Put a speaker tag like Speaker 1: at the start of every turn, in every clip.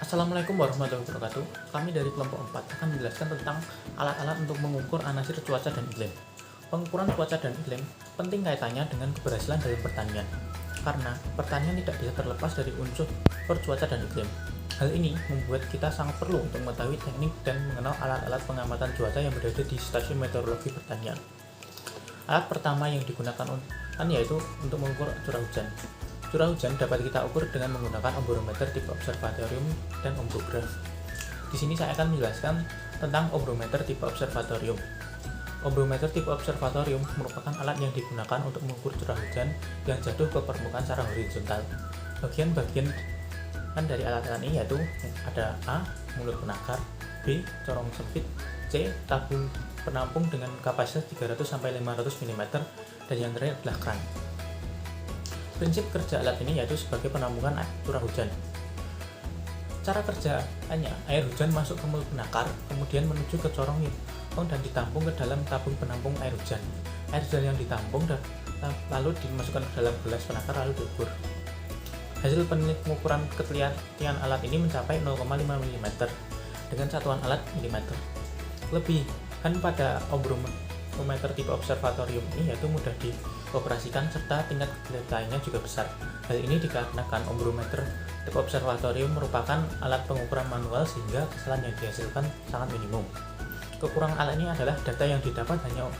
Speaker 1: Assalamualaikum warahmatullahi wabarakatuh. Kami dari kelompok 4 akan menjelaskan tentang alat-alat untuk mengukur anasir cuaca dan iklim. Pengukuran cuaca dan iklim penting kaitannya dengan keberhasilan dalam pertanian, karena pertanian tidak bisa terlepas dari unsur cuaca dan iklim. Hal ini membuat kita sangat perlu untuk mengetahui teknik dan mengenal alat-alat pengamatan cuaca yang berada di stasiun meteorologi pertanian. Alat pertama yang digunakan yaitu untuk mengukur curah hujan. Curah hujan dapat kita ukur dengan menggunakan ombrometer tipe observatorium dan ombograf. Di sini saya akan menjelaskan tentang ombrometer tipe observatorium. Ombrometer tipe observatorium merupakan alat yang digunakan untuk mengukur curah hujan yang jatuh ke permukaan secara horizontal. Bagian-bagian dari alat-alat ini yaitu ada A. Mulut penakar, B. Corong sempit, C. Tabung penampung dengan kapasitas 300-500 mm, dan yang terakhir adalah kran. Prinsip kerja alat ini yaitu sebagai penampungan curah hujan. Cara kerjanya, air hujan masuk ke mulut penakar, kemudian menuju ke corong dan ditampung ke dalam tabung penampung air hujan. Air hujan yang ditampung lalu dimasukkan ke dalam gelas penakar lalu diukur. Hasil pengukuran ketelitian alat ini mencapai 0,5 mm dengan satuan alat mm. Lebihan pada ombrometer tipe observatorium ini yaitu mudah dioperasikan serta tingkat ketelitiannya juga besar. Hal ini dikarenakan ombrometer tipe observatorium merupakan alat pengukuran manual sehingga kesalahan yang dihasilkan sangat minimum. Kekurangan alat ini adalah data yang didapat hanya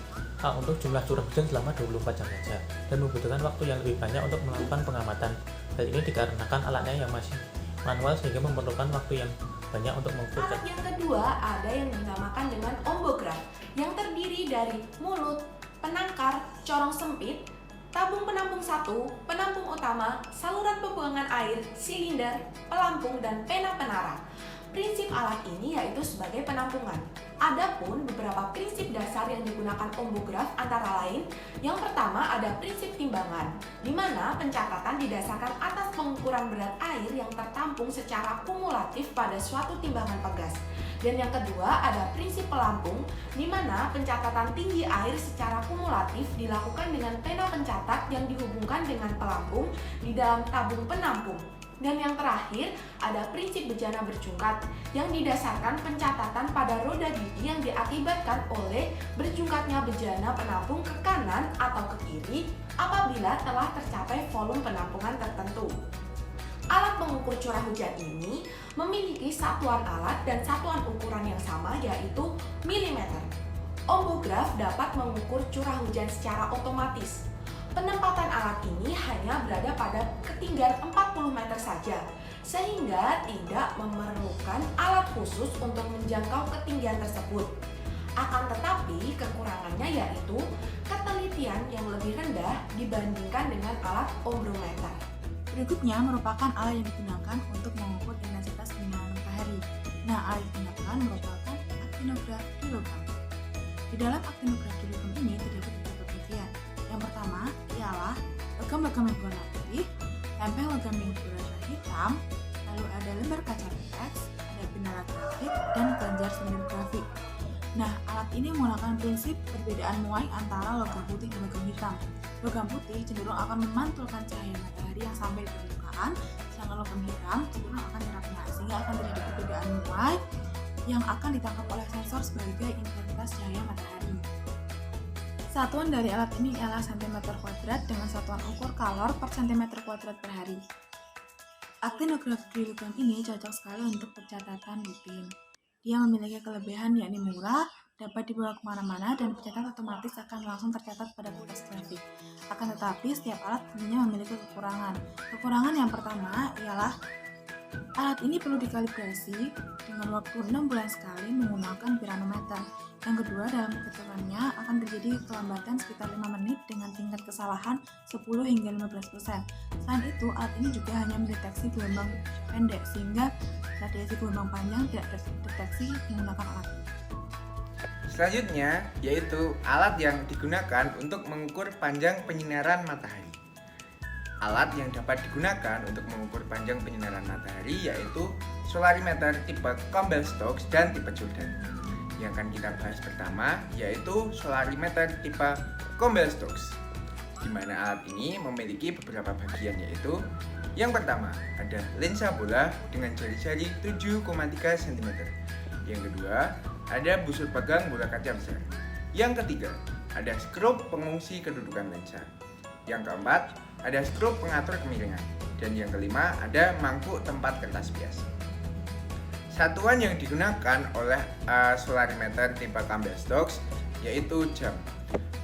Speaker 1: untuk jumlah curah hujan selama 24 jam saja dan membutuhkan waktu yang lebih banyak untuk melakukan pengamatan. Hal ini dikarenakan alatnya yang masih manual sehingga memerlukan waktu yang banyak untuk mengukur.
Speaker 2: Alat yang kedua ada yang dinamakan dengan ombograf yang terdiri dari mulut, penangkar, corong sempit, tabung penampung satu, penampung utama, saluran pembuangan air, silinder, pelampung, dan pena penara. Prinsip alat ini yaitu sebagai penampungan. Adapun beberapa prinsip dasar yang digunakan ombograf antara lain, yang pertama ada prinsip timbangan, di mana pencatatan didasarkan atas pengukuran berat air yang tertampung secara kumulatif pada suatu timbangan pegas. Dan yang kedua ada prinsip pelampung, di mana pencatatan tinggi air secara kumulatif dilakukan dengan pena pencatat yang dihubungkan dengan pelampung di dalam tabung penampung. Dan yang terakhir ada prinsip bejana berjungkat yang didasarkan pencatatan pada roda gigi yang diakibatkan oleh berjungkatnya bejana penampung ke kanan atau ke kiri apabila telah tercapai volume penampungan tertentu. Alat pengukur curah hujan ini memiliki satuan alat dan satuan ukuran yang sama yaitu milimeter. Ombograf dapat mengukur curah hujan secara otomatis. Penempatan alat ini hanya berada pada ketinggian 40 meter saja, sehingga tidak memerlukan alat khusus untuk menjangkau ketinggian tersebut. Akan tetapi, kekurangannya yaitu ketelitian yang lebih rendah dibandingkan dengan alat ombrometer.
Speaker 3: Berikutnya merupakan alat yang digunakan untuk mengukur intensitas sinar matahari. Nah, alat yang digunakan merupakan aktinograf kilogram. Di dalam aktinograf kilogram ini terdapat beberapa bagian. Yang pertama ialah logam-logam yang berwarna putih, lempeng logam yang berwarna hitam, lalu ada lembar kaca refleks, ada penara grafik, dan kelenjar silinder grafik. Nah, alat ini menggunakan prinsip perbedaan muai antara logam putih dan logam hitam. Logam putih cenderung akan memantulkan cahaya matahari yang sampai di permukaan, sedangkan logam hitam cenderung akan terangnya, sehingga akan terjadi perbedaan muai yang akan ditangkap oleh sensor sebagai intensitas cahaya matahari. Satuan dari alat ini ialah cm kuadrat dengan satuan ukur kalor per cm kuadrat per hari. Aktinograf kilogram ini cocok sekali untuk pencatatan rutin. Dia memiliki kelebihan yakni murah, dapat dibawa kemana-mana, dan pencatatan otomatis akan langsung tercatat pada kertas grafik. Akan tetapi, setiap alat tentunya memiliki kekurangan. Kekurangan yang pertama ialah alat ini perlu dikalibrasi dengan waktu 6 bulan sekali menggunakan piranometer. Yang kedua, dalam penghitungannya akan terjadi kelambatan sekitar 5 menit dengan tingkat kesalahan 10 hingga 15%. Selain itu, alat ini juga hanya mendeteksi gelombang pendek sehingga radiasi gelombang panjang tidak terdeteksi menggunakan alat ini.
Speaker 4: Selanjutnya, yaitu alat yang digunakan untuk mengukur panjang penyinaran matahari. Alat yang dapat digunakan untuk mengukur panjang penyinaran matahari yaitu solarimeter tipe Campbell Stokes dan tipe Jordan. Yang akan kita bahas pertama yaitu solarimeter tipe Campbell Stokes, di mana alat ini memiliki beberapa bagian yaitu Yang pertama, ada lensa bola dengan jari-jari 7,3 cm. Yang kedua, ada busur pegang bola kaca besar. Yang ketiga, ada skrup pengungsi kedudukan lensa. Yang keempat, ada skrup pengatur kemiringan. Dan yang kelima, ada mangkuk tempat kertas bias. Satuan yang digunakan oleh solarimeter tipe Campbell Stokes yaitu jam.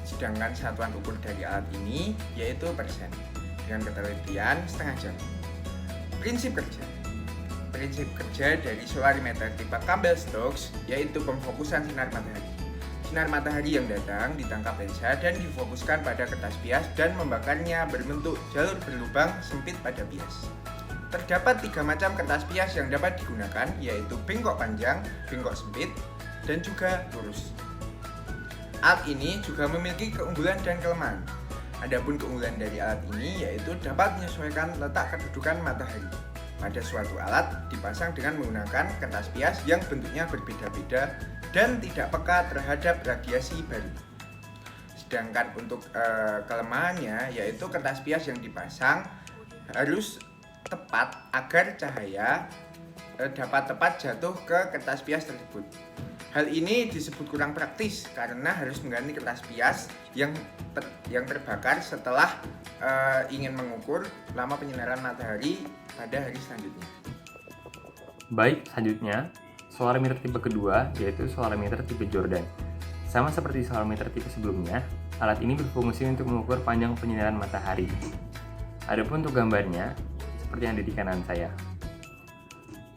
Speaker 4: Sedangkan satuan ukur dari alat ini yaitu persen dengan ketelitian setengah jam. Prinsip kerja dari solarimeter tipe Campbell Stokes yaitu pemfokusan sinar matahari. Sinar matahari yang datang ditangkap lensa dan difokuskan pada kertas bias dan membakarnya berbentuk jalur berlubang sempit pada bias. Terdapat 3 macam kertas bias yang dapat digunakan, yaitu bengkok panjang, bengkok sempit, dan juga lurus. Alat ini juga memiliki keunggulan dan kelemahan. Adapun keunggulan dari alat ini yaitu dapat menyesuaikan letak kedudukan matahari. Pada suatu alat dipasang dengan menggunakan kertas bias yang bentuknya berbeda-beda dan tidak peka terhadap radiasi baru. Sedangkan untuk kelemahannya yaitu kertas bias yang dipasang harus tepat agar cahaya dapat tepat jatuh ke kertas bias tersebut. Hal ini disebut kurang praktis karena harus mengganti kertas bias yang terbakar setelah ingin mengukur lama penyinaran matahari pada hari selanjutnya.
Speaker 5: Baik, selanjutnya solarimeter tipe kedua yaitu solarimeter tipe Jordan. Sama seperti solarimeter tipe sebelumnya, alat ini berfungsi untuk mengukur panjang penyinaran matahari. Adapun untuk gambarnya seperti yang ada di kanan saya.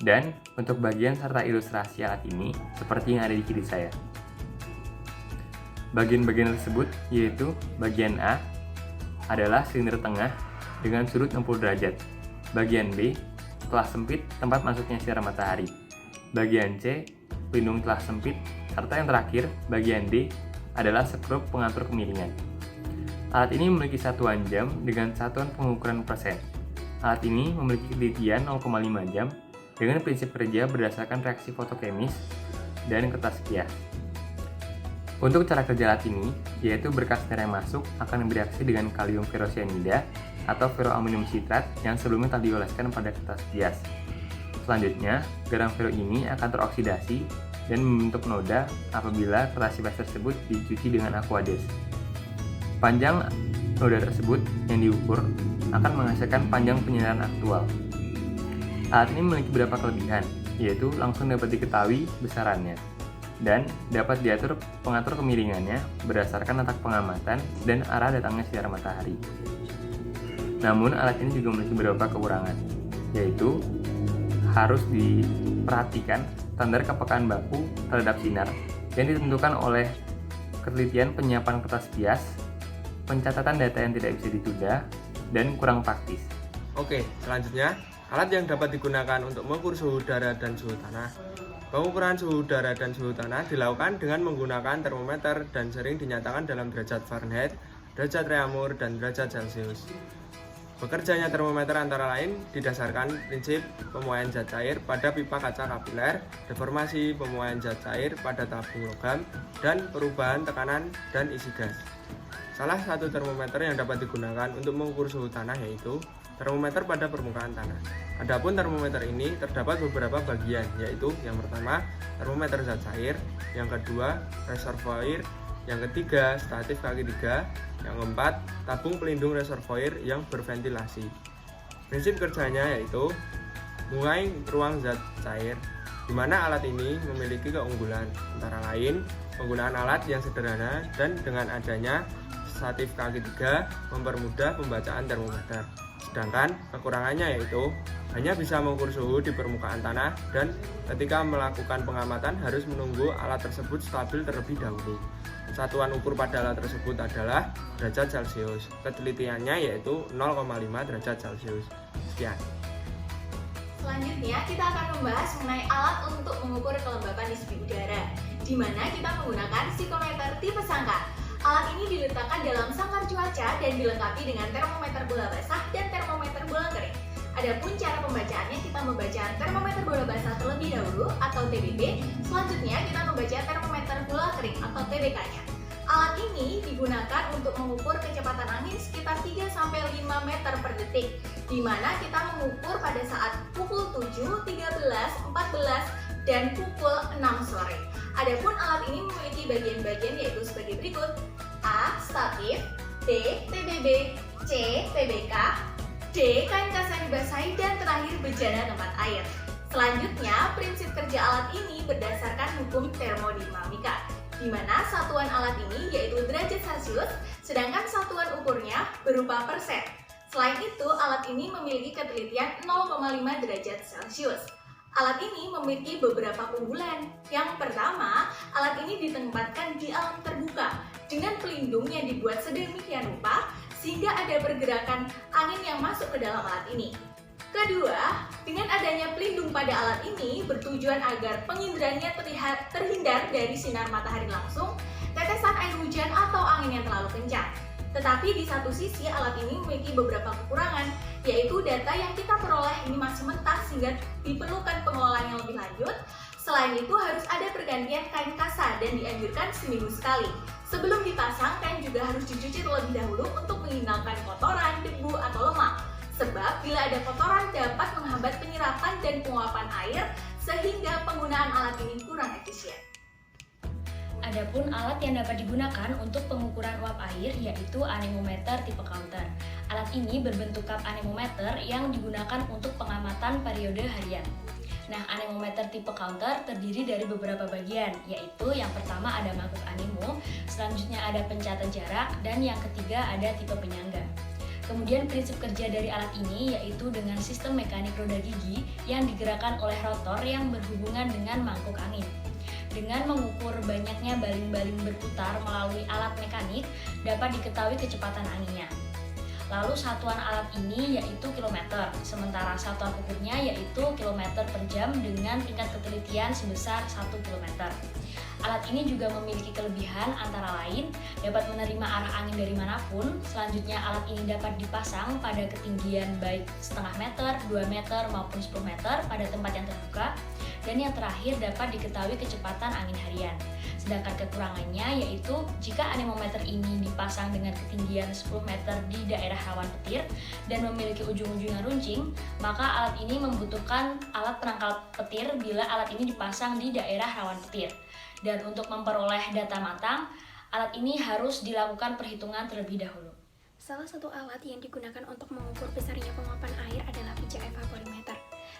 Speaker 5: Dan untuk bagian serta ilustrasi alat ini seperti yang ada di kiri saya. Bagian-bagian tersebut yaitu bagian A adalah silinder tengah dengan sudut 60 derajat. Bagian B, telah sempit tempat masuknya sinar matahari. Bagian C, pelindung telah sempit. Serta yang terakhir, bagian D adalah skrup pengatur kemiringan. Alat ini memiliki satuan jam dengan satuan pengukuran persen. Alat ini memiliki ketelitian 0,5 jam dengan prinsip kerja berdasarkan reaksi fotokemis dan kertas bias. Untuk cara kerja alat ini, yaitu berkas sinar yang masuk akan bereaksi dengan kalium ferrosianida atau ferroaluminium sitrat yang sebelumnya telah dioleskan pada kertas bias. Selanjutnya, garam ferro ini akan teroksidasi dan membentuk noda apabila kertas bias tersebut dicuci dengan aqueous. Panjang noda tersebut yang diukur akan menghasilkan panjang penyinaran aktual. Alat ini memiliki beberapa kelebihan, yaitu langsung dapat diketahui besarannya dan dapat diatur pengatur kemiringannya berdasarkan letak pengamatan dan arah datangnya sinar matahari. Namun alat ini juga memiliki beberapa kekurangan, yaitu harus diperhatikan standar kepekaan baku terhadap sinar yang ditentukan oleh ketelitian penyiapan kertas bias, pencatatan data yang tidak bisa ditunda, dan kurang praktis.
Speaker 6: Oke, selanjutnya alat yang dapat digunakan untuk mengukur suhu udara dan suhu tanah. Pengukuran suhu udara dan suhu tanah dilakukan dengan menggunakan termometer dan sering dinyatakan dalam derajat Fahrenheit, derajat Reaumur, dan derajat Celcius. Bekerjanya termometer antara lain didasarkan prinsip pemuaian zat cair pada pipa kaca kapiler, deformasi pemuaian zat cair pada tabung logam, dan perubahan tekanan dan isi gas. Salah satu termometer yang dapat digunakan untuk mengukur suhu tanah yaitu termometer pada permukaan tanah. Adapun termometer ini terdapat beberapa bagian, yaitu yang pertama termometer zat cair, yang kedua reservoir, yang ketiga statif kaki 3, yang keempat tabung pelindung reservoir yang berventilasi. Prinsip kerjanya yaitu mengurai ruang zat cair, di mana alat ini memiliki keunggulan antara lain penggunaan alat yang sederhana dan dengan adanya statif kaki 3 mempermudah pembacaan termometer. Sedangkan kekurangannya yaitu hanya bisa mengukur suhu di permukaan tanah dan ketika melakukan pengamatan harus menunggu alat tersebut stabil terlebih dahulu. Satuan ukur pada alat tersebut adalah derajat Celcius. Ketelitiannya yaitu 0,5 derajat Celcius. Sekian.
Speaker 7: Selanjutnya kita akan membahas mengenai alat untuk mengukur kelembapan nisbi udara, di mana kita menggunakan psikometer tipe sangkar. Alat ini diletakkan dalam sangkar cuaca dan dilengkapi dengan termometer bola basah dan termometer bola kering. Adapun cara pembacaannya, kita membaca termometer bola basah terlebih dahulu atau TBB, selanjutnya kita membaca termometer bola kering atau TBK-nya. Alat ini digunakan untuk mengukur kecepatan angin sekitar 3-5 meter per detik, di mana kita mengukur pada saat pukul 7, 13, 14, dan pukul 6 sore. Adapun alat ini memiliki bagian-bagian yaitu sebagai berikut: A. Statif, B. PBB, C. PBK, D. Kain kasa dibasahi, dan terakhir bejana tempat air. Selanjutnya, prinsip kerja alat ini berdasarkan hukum termodinamika, di mana satuan alat ini yaitu derajat Celcius, sedangkan satuan ukurnya berupa persen. Selain itu, alat ini memiliki ketelitian 0,5 derajat Celcius. Alat ini memiliki beberapa keunggulan. Yang pertama, alat ini ditempatkan di alam terbuka dengan pelindung yang dibuat sedemikian rupa sehingga ada pergerakan angin yang masuk ke dalam alat ini. Kedua, dengan adanya pelindung pada alat ini bertujuan agar penginderanya terhindar dari sinar matahari langsung, tetesan air hujan atau angin yang terlalu kencang. Tetapi di satu sisi alat ini memiliki beberapa kekurangan, yaitu data yang kita peroleh ini masih mentah sehingga diperlukan pengelolaan yang lebih lanjut. Selain itu harus ada pergantian kain kasa dan dianjurkan seminggu sekali. Sebelum dipasang, kain juga harus dicuci terlebih dahulu untuk menghilangkan kotoran, debu, atau lemak. Sebab bila ada kotoran dapat menghambat penyerapan dan penguapan air sehingga penggunaan alat ini kurang efisien.
Speaker 8: Adapun alat yang dapat digunakan untuk pengukuran uap air yaitu anemometer tipe Coulter. Alat ini berbentuk cup anemometer yang digunakan untuk pengamatan periode harian. Nah, anemometer tipe Coulter terdiri dari beberapa bagian, yaitu yang pertama ada mangkuk anemo, selanjutnya ada pencatan jarak, dan yang ketiga ada tipe penyangga. Kemudian prinsip kerja dari alat ini yaitu dengan sistem mekanik roda gigi yang digerakkan oleh rotor yang berhubungan dengan mangkuk angin. Dengan mengukur banyaknya baling-baling berputar melalui alat mekanik, dapat diketahui kecepatan anginnya. Lalu satuan alat ini yaitu kilometer, sementara satuan ukurnya yaitu kilometer per jam dengan tingkat ketelitian sebesar 1 km. Alat ini juga memiliki kelebihan antara lain dapat menerima arah angin dari manapun. Selanjutnya alat ini dapat dipasang pada ketinggian baik setengah meter, 2 meter maupun 10 meter pada tempat yang terbuka. Dan yang terakhir dapat diketahui kecepatan angin harian. Sedangkan kekurangannya yaitu jika anemometer ini dipasang dengan ketinggian 10 meter di daerah rawan petir dan memiliki ujung-ujung yang runcing, maka alat ini membutuhkan alat penangkal petir bila alat ini dipasang di daerah rawan petir. Dan untuk memperoleh data matang, alat ini harus dilakukan perhitungan terlebih dahulu.
Speaker 9: Salah satu alat yang digunakan untuk mengukur besarnya penguapan air adalah biji evaporimeter.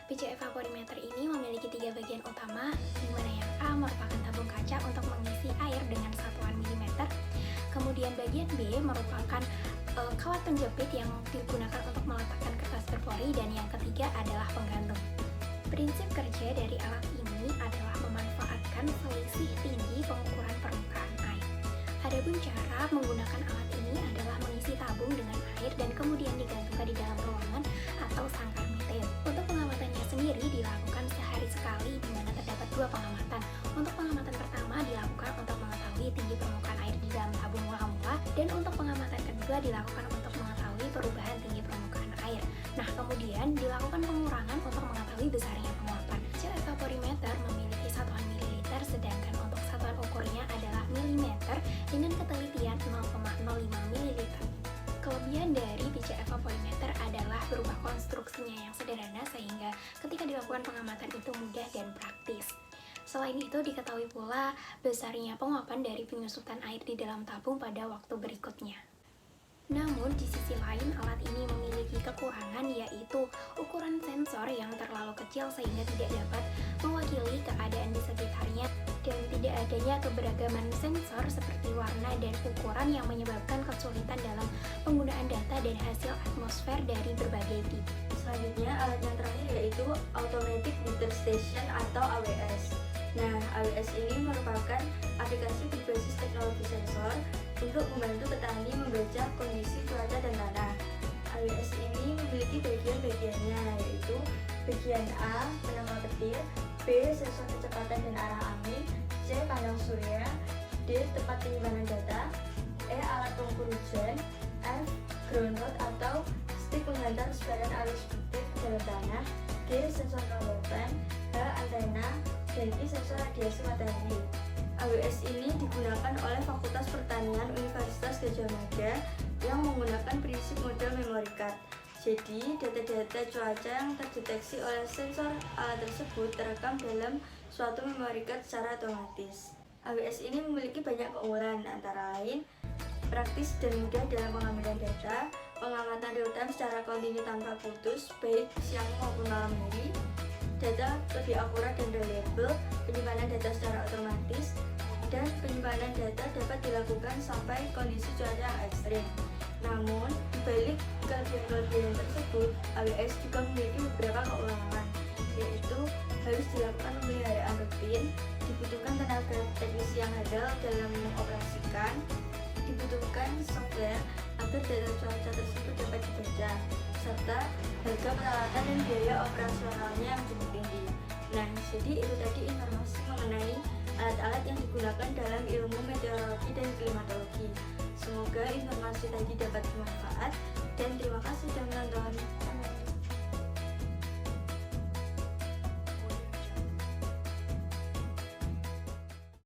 Speaker 9: Biji evaporimeter ini memiliki 3 bagian utama, di mana yang A merupakan tabung kaca untuk mengisi air dengan satuan milimeter. Kemudian bagian B merupakan kawat penjepit yang digunakan untuk meletakkan kertas berpori, dan yang ketiga adalah penggantung. Prinsip kerja dari alat ini adalah memanfaatkan selisih tinggi pengukuran permukaan air. Adapun cara menggunakan alat ini adalah mengisi tabung dengan air dan kemudian digantungkan di dalam ruangan atau sangkar meteor. Untuk pengamatannya sendiri dilakukan sehari sekali, di mana terdapat 2 pengamatan. Untuk pengamatan pertama dilakukan untuk mengetahui tinggi permukaan air di dalam tabung mula-mula, dan untuk pengamatan kedua dilakukan untuk mengetahui perubahan tinggi permukaan air. Nah, kemudian dilakukan pengurangan untuk mengetahui besarnya penguapan. Biji evaporimeter memiliki satuan mililiter, sedangkan untuk satuan ukurnya adalah milimeter dengan ketelitian 0,05 ml. Kelebihan dari biji evaporimeter adalah berupa konstruksinya yang sederhana sehingga ketika dilakukan pengamatan itu mudah dan praktis. Selain itu diketahui pula besarnya penguapan dari penyusutan air di dalam tabung pada waktu berikutnya. Namun di sisi lain alat ini memiliki kekurangan, yaitu ukuran sensor yang terlalu kecil sehingga tidak dapat mewakili keadaan di sekitarnya, dan tidak adanya keberagaman sensor seperti warna dan ukuran yang menyebabkan kesulitan dalam penggunaan data dan hasil atmosfer dari berbagai tipe.
Speaker 10: Selanjutnya alat yang terakhir yaitu Automatic Weather Station atau AWS. Nah, AWS ini merupakan aplikasi berbasis teknologi sensor untuk membantu petani membaca kondisi cuaca dan tanah. AWS ini memiliki bagian-bagiannya, yaitu bagian A, penangkal petir, B, sensor kecepatan dan arah angin, C, panel surya, D, tempat penyimpanan data, E, alat pengukur hujan, F, ground rod atau stick penghantar sebaran arus listrik dalam tanah, G, sensor kelembapan, H, antena, dan I, sensor radiasi matahari. AWS ini digunakan oleh Fakultas Pertanian Universitas Gadjah Mada yang menggunakan prinsip model memory card. Jadi, data-data cuaca yang terdeteksi oleh sensor alat tersebut terekam dalam suatu memory card secara otomatis. AWS ini memiliki banyak keunggulan, antara lain praktis dan mudah dalam pengambilan data, pengamatan real-time secara kontinu tanpa putus, baik siang maupun malam hari, data lebih akurat dan reliable, penyimpanan data secara otomatis, dan penyimpanan data dapat dilakukan sampai kondisi cuaca yang ekstrim. Namun, dibalik kelebihan-kelebihan tersebut, AWS juga memiliki beberapa kekurangan, yaitu harus dilakukan pemeliharaan rutin, dibutuhkan tenaga teknisi yang handal dalam mengoperasikan, dibutuhkan software agar data cuaca tersebut dapat dibaca, serta harga peralatan dan biaya operasionalnya yang cukup tinggi. Nah, jadi itu tadi informasi mengenai alat-alat yang digunakan dalam ilmu meteorologi dan klimatologi. Semoga informasi tadi dapat bermanfaat dan terima